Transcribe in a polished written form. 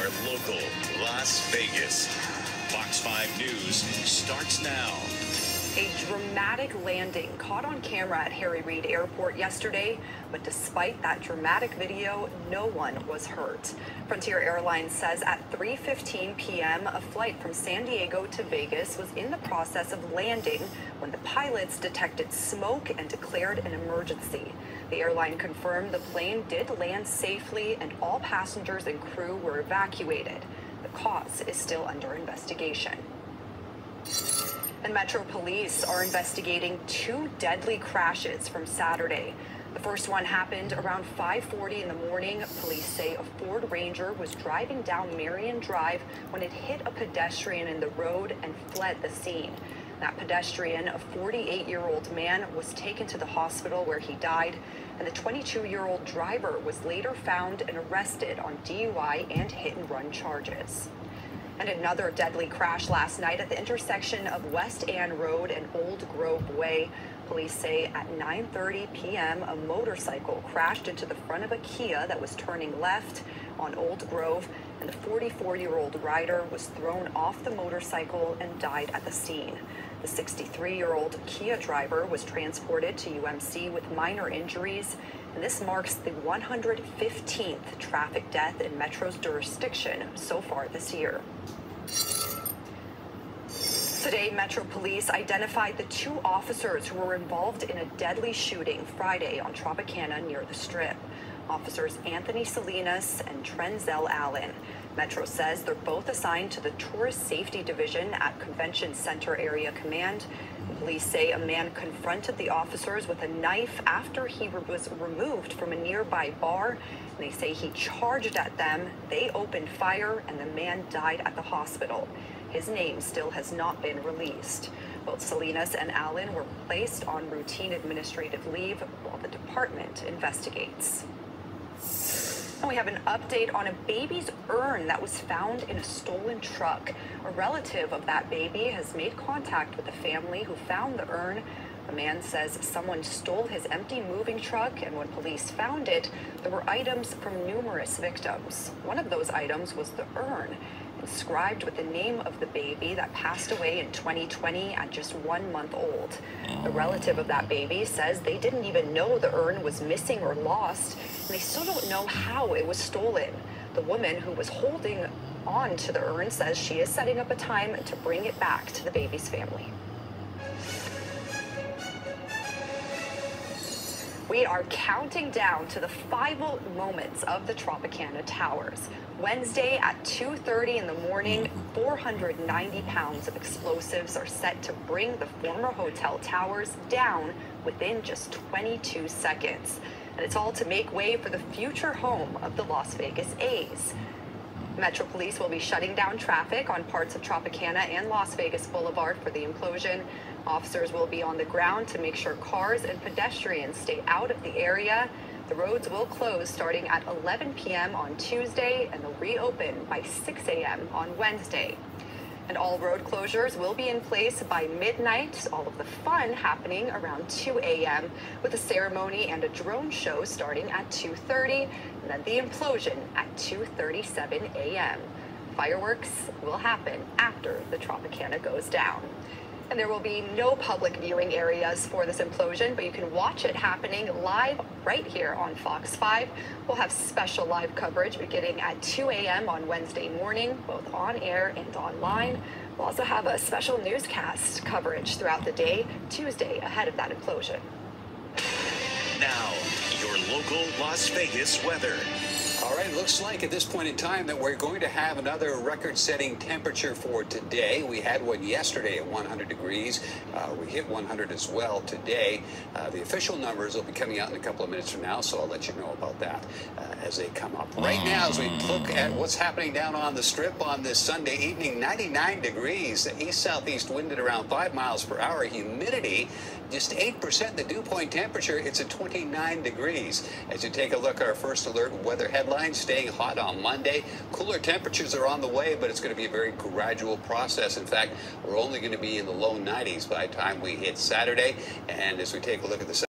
our local Las Vegas. Fox 5 News starts now. A dramatic landing caught on camera at Harry Reid Airport yesterday, but despite that dramatic video, no one was hurt. Frontier Airlines says at 3:15 p.m., a flight from San Diego to Vegas was in the process of landing when the pilots detected smoke and declared an emergency. The airline confirmed the plane did land safely and all passengers and crew were evacuated. The cause is still under investigation. And Metro Police are investigating two deadly crashes from Saturday. The first one happened around 5:40 in the morning. Police say a Ford Ranger was driving down Marion Drive when it hit a pedestrian in the road and fled the scene. That pedestrian, a 48-year-old man, was taken to the hospital where he died, and the 22-year-old driver was later found and arrested on DUI and hit-and-run charges. And another deadly crash last night at the intersection of West Ann Road and Old Grove Way. Police say at 9:30 p.m. a motorcycle crashed into the front of a Kia that was turning left on Old Grove, and the 44-year-old rider was thrown off the motorcycle and died at the scene. The 63-year-old Kia driver was transported to UMC with minor injuries, and this marks the 115th traffic death in Metro's jurisdiction so far this year. Today, Metro Police identified the two officers who were involved in a deadly shooting Friday on Tropicana near the Strip. Officers Anthony Salinas and Trenzel Allen. Metro says they're both assigned to the Tourist Safety Division at Convention Center Area Command. Police say a man confronted the officers with a knife after he was removed from a nearby bar. And they say he charged at them, they opened fire, and the man died at the hospital. His name still has not been released. Both Salinas and Allen were placed on routine administrative leave while the department investigates. And we have an update on a baby's urn that was found in a stolen truck. A relative of that baby has made contact with the family who found the urn. The man says someone stole his empty moving truck, and when police found it, there were items from numerous victims. One of those items was the urn, inscribed with the name of the baby that passed away in 2020 at just 1 month old. The relative of that baby says they didn't even know the urn was missing or lost, and they still don't know how it was stolen. The woman who was holding on to the urn says she is setting up a time to bring it back to the baby's family. We are counting down to the final moments of the Tropicana Towers. Wednesday at 2:30 in the morning, 490 pounds of explosives are set to bring the former hotel towers down within just 22 seconds. And it's all to make way for the future home of the Las Vegas A's. Metro Police will be shutting down traffic on parts of Tropicana and Las Vegas Boulevard for the implosion. Officers will be on the ground to make sure cars and pedestrians stay out of the area. The roads will close starting at 11 p.m. on Tuesday, and they'll reopen by 6 a.m. on Wednesday. And all road closures will be in place by midnight, all of the fun happening around 2 a.m. with a ceremony and a drone show starting at 2:30, and then the implosion at 2:37 a.m. Fireworks will happen after the Tropicana goes down. And there will be no public viewing areas for this implosion, but you can watch it happening live right here on Fox 5. We'll have special live coverage beginning at 2 a.m. on Wednesday morning, both on air and online. We'll also have a special newscast coverage throughout the day, Tuesday, ahead of that implosion. Now, your local Las Vegas weather. All right, it looks like at this point in time that we're going to have another record-setting temperature for today. We had one yesterday at 100 degrees. We hit 100 as well today. The official numbers will be coming out in a couple of minutes from now, so I'll let you know about that as they come up. Right now, as we look at what's happening down on the Strip on this Sunday evening, 99 degrees, east-southeast wind at around 5 miles per hour, humidity just 8%, the dew point temperature, it's at 29 degrees. As you take a look at our first alert weather headlines, staying hot on Monday. Cooler temperatures are on the way, but it's going to be a very gradual process. In fact, we're only going to be in the low 90s by the time we hit Saturday. And as we take a look at the